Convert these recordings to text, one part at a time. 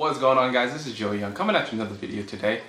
What's going on, guys? This is Joey. I'm coming at you another video today.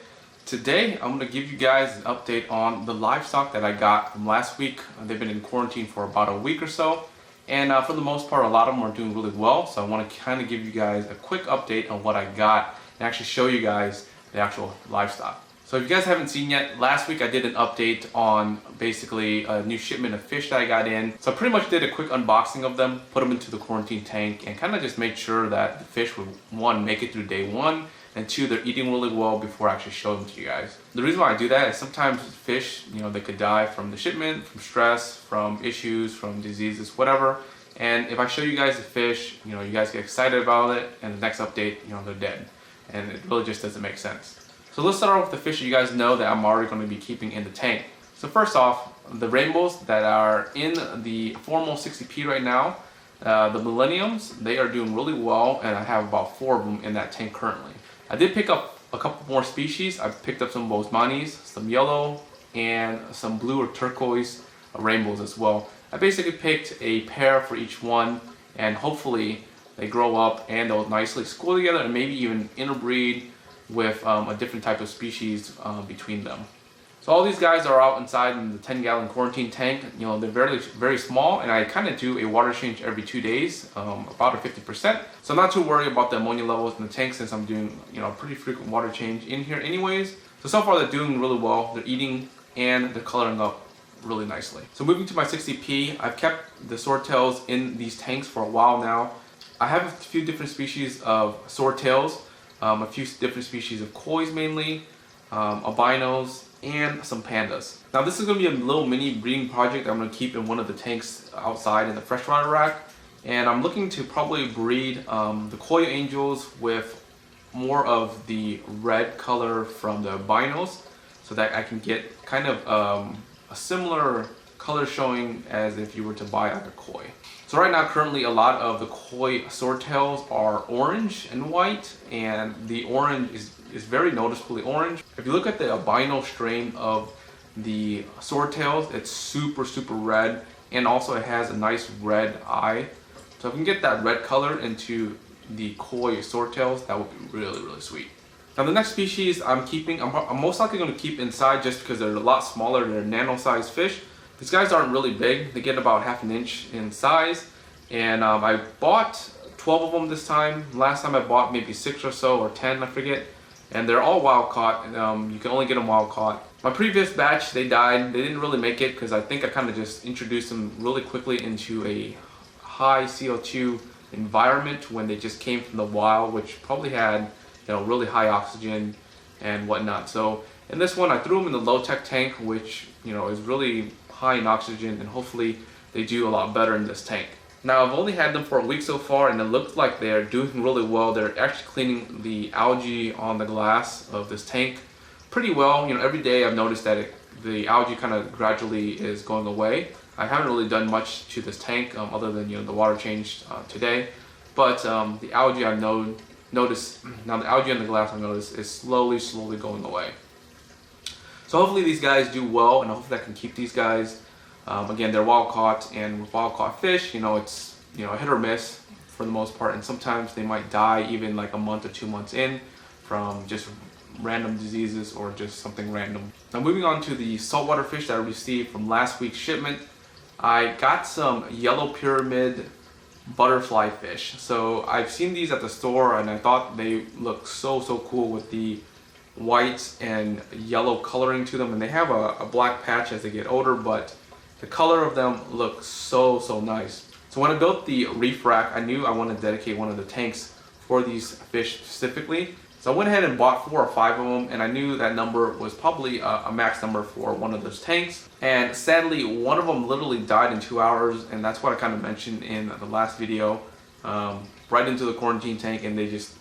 Today I'm going to give you guys an update on the livestock that I got from last week. They've been in quarantine for about a week or so, and for the most part a lot of them are doing really well. So I want to kind of give you guys a quick update on what I got and actually show you guys the actual livestock. So if you guys haven't seen yet, last week I did an update on basically a new shipment of fish that I got in. So I pretty much did a quick unboxing of them, put them into the quarantine tank, and kind of just made sure that the fish would, one, make it through day one, and two, they're eating really well before I actually show them to you guys. The reason why I do that is sometimes fish, they could die from the shipment, from stress, from issues, from diseases, whatever. And if I show you guys the fish, you guys get excited about it, and the next update, they're dead. And it really just doesn't make sense. So let's start off with the fish that you guys know that I'm already going to be keeping in the tank. So first off, the rainbows that are in the formal 60p right now, the millenniums, they are doing really well, and I have about 4 of them in that tank currently. I did pick up a couple more species. I picked up some Boesmanis, some yellow, and some blue or turquoise rainbows as well. I basically picked a pair for each one, and hopefully they grow up and they'll nicely school together and maybe even interbreed with a different type of species between them. So all these guys are out inside in the 10-gallon quarantine tank. They're very small, and I kind of do a water change every 2 days, about a 50%. So I'm not too worried about the ammonia levels in the tank since I'm doing pretty frequent water change in here anyways. So far they're doing really well. They're eating and they're coloring up really nicely. So moving to my 60p, I've kept the swordtails in these tanks for a while now. I have a few different species of swordtails, a few different species of kois mainly, albinos, and some pandas. Now this is going to be a little mini breeding project that I'm going to keep in one of the tanks outside in the freshwater rack, and I'm looking to probably breed the koi angels with more of the red color from the albinos, so that I can get kind of a similar color showing as if you were to buy like a koi. So right now, currently, a lot of the koi swordtails are orange and white, and the orange is very noticeably orange. If you look at the albino strain of the swordtails, it's super red, and also it has a nice red eye. So if we can get that red color into the koi swordtails, that would be really sweet. Now the next species I'm keeping, I'm most likely going to keep inside just because they're a lot smaller. They're nano-sized fish. These guys aren't really big. They get about ½ an inch in size, and I bought 12 of them this time. Last time I bought maybe 6 or so, or 10, I forget, and they're all wild caught. You can only get them wild caught. My previous batch, they died. They didn't really make it because I think I kind of just introduced them really quickly into a high CO2 environment when they just came from the wild, which probably had really high oxygen and whatnot. So in this one, I threw them in the low-tech tank, which is really high in oxygen, and hopefully they do a lot better in this tank. Now I've only had them for a week so far, and it looks like they're doing really well. They're actually cleaning the algae on the glass of this tank pretty well. Every day I've noticed that the algae kind of gradually is going away. I haven't really done much to this tank other than the water change today, but the algae I've noticed now, the algae on the glass I've noticed is slowly going away. So hopefully these guys do well, and hopefully I can keep these guys. Again, they're wild caught, and with wild caught fish, it's hit or miss for the most part, and sometimes they might die even like a month or 2 months in from just random diseases or just something random. Now moving on to the saltwater fish that I received from last week's shipment, I got some yellow pyramid butterflyfish. So I've seen these at the store, and I thought they looked so cool with the white and yellow coloring to them, and they have a black patch as they get older, but the color of them looks so nice. So when I built the reef rack, I knew I wanted to dedicate one of the tanks for these fish specifically. So I went ahead and bought 4 or 5 of them, and I knew that number was probably a max number for one of those tanks. And sadly, one of them literally died in 2 hours, and that's what I kind of mentioned in the last video. Right into the quarantine tank, and they just,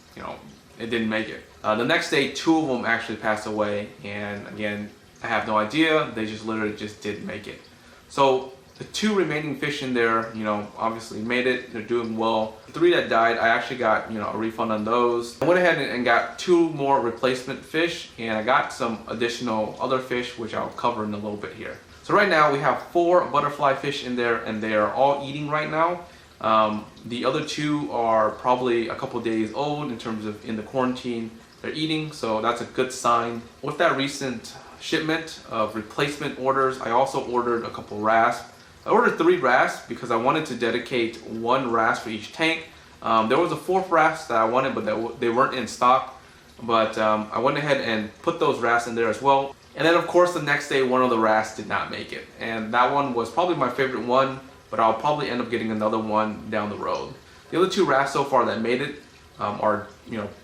it didn't make it. The next day, 2 of them actually passed away, and again, I have no idea. They just literally just didn't make it. So the 2 remaining fish in there, obviously made it. They're doing well. The 3 that died, I actually got, a refund on those. I went ahead and got 2 more replacement fish, and I got some additional other fish, which I'll cover in a little bit here. So right now we have 4 butterfly fish in there, and they are all eating right now. The other two are probably a couple days old in terms of in the quarantine they're eating, so that's a good sign. With that recent shipment of replacement orders, I also ordered a couple wrasps. I ordered 3 wrasps because I wanted to dedicate 1 rasp for each tank. There was a 4th rasp that I wanted, but they weren't in stock. But I went ahead and put those rasps in there as well. And then of course the next day, one of the rasps did not make it. And that one was probably my favorite one, but I'll probably end up getting another one down the road. The other 2 rasps so far that made it are,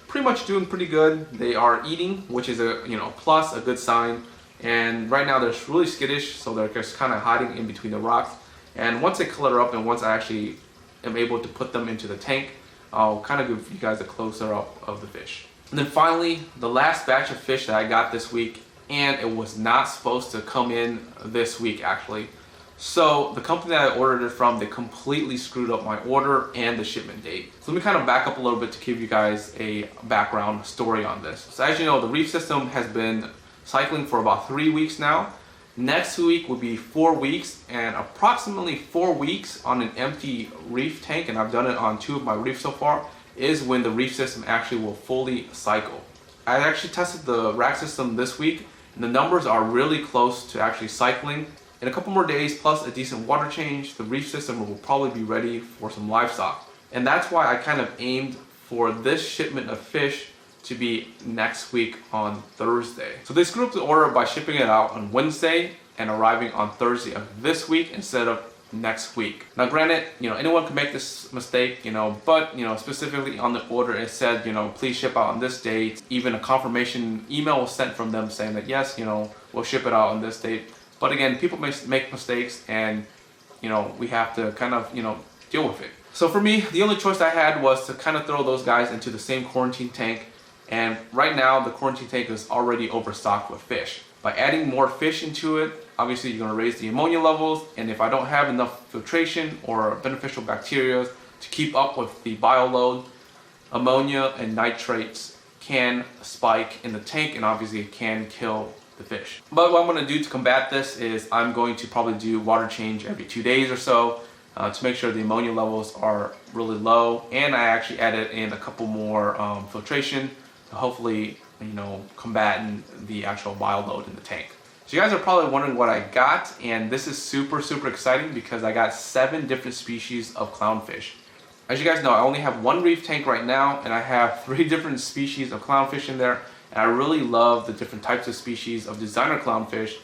pretty much doing pretty good. They are eating, which is a, plus, a good sign. And right now they're really skittish, so they're just kind of hiding in between the rocks. And once they color up and once I actually am able to put them into the tank, I'll kind of give you guys a closer up of the fish. And then finally, the last batch of fish that I got this week, and it was not supposed to come in this week actually. So the company that I ordered it from, they completely screwed up my order and the shipment date. So let me kind of back up a little bit to give you guys a background story on this. So as you know, the reef system has been cycling for about 3 weeks now. Next week will be 4 weeks, and approximately 4 weeks on an empty reef tank, and I've done it on 2 of my reefs so far, is when the reef system actually will fully cycle. I actually tested the rack system this week, and the numbers are really close to actually cycling. In a couple more days, plus a decent water change, the reef system will probably be ready for some livestock. And that's why I kind of aimed for this shipment of fish to be next week on Thursday. So they screwed up the order by shipping it out on Wednesday and arriving on Thursday of this week instead of next week. Now granted, anyone can make this mistake, but specifically on the order it said, please ship out on this date. Even a confirmation email was sent from them saying that yes, we'll ship it out on this date. But again, people make mistakes, and we have to kind of deal with it. So for me, the only choice I had was to kind of throw those guys into the same quarantine tank. And right now the quarantine tank is already overstocked with fish. By adding more fish into it, obviously you're going to raise the ammonia levels, and if I don't have enough filtration or beneficial bacteria to keep up with the bioload, ammonia and nitrates can spike in the tank, and obviously it can kill the fish. But what I'm going to do to combat this is I'm going to probably do water change every 2 days or so to make sure the ammonia levels are really low, and I actually added in a couple more filtration to hopefully combating the actual bioload in the tank. So you guys are probably wondering what I got, and this is super exciting because I got 7 different species of clownfish. As you guys know, I only have 1 reef tank right now, and I have 3 different species of clownfish in there, and I really love the different types of species of designer clownfish,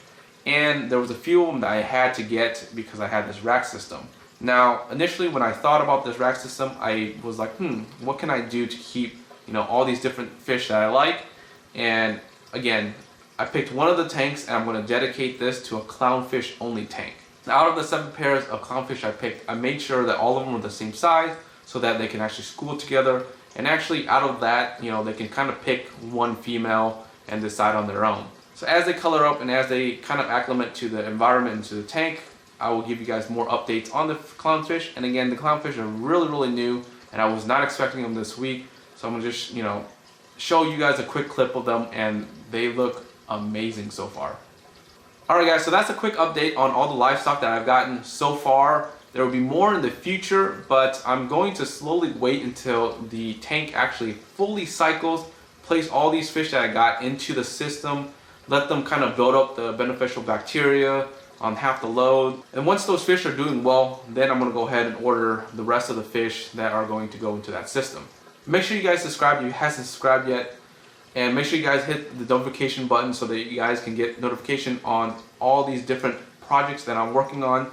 and there was a few of them that I had to get because I had this rack system. Now initially when I thought about this rack system, I was like, what can I do to keep all these different fish that I like? And again, I picked one of the tanks, and I'm going to dedicate this to a clownfish only tank. Now, out of the 7 pairs of clownfish I picked, I made sure that all of them were the same size so that they can actually school together. And actually out of that, they can kind of pick one female and decide on their own. So as they color up and as they kind of acclimate to the environment and to the tank, I will give you guys more updates on the clownfish. And again, the clownfish are really new, and I was not expecting them this week. So I'm going to just, show you guys a quick clip of them, and they look amazing so far. Alright guys, so that's a quick update on all the livestock that I've gotten so far. There will be more in the future, but I'm going to slowly wait until the tank actually fully cycles, place all these fish that I got into the system, let them kind of build up the beneficial bacteria on half the load. And once those fish are doing well, then I'm going to go ahead and order the rest of the fish that are going to go into that system. Make sure you guys subscribe if you haven't subscribed yet. And make sure you guys hit the notification button so that you guys can get notification on all these different projects that I'm working on.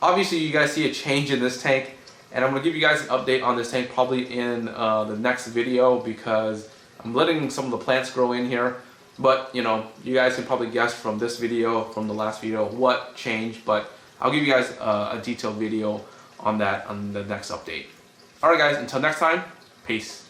Obviously you guys see a change in this tank, and I'm going to give you guys an update on this tank probably in the next video, because I'm letting some of the plants grow in here. But you guys can probably guess from this video, from the last video, what changed. But I'll give you guys a detailed video on that on the next update. Alright guys, until next time, peace.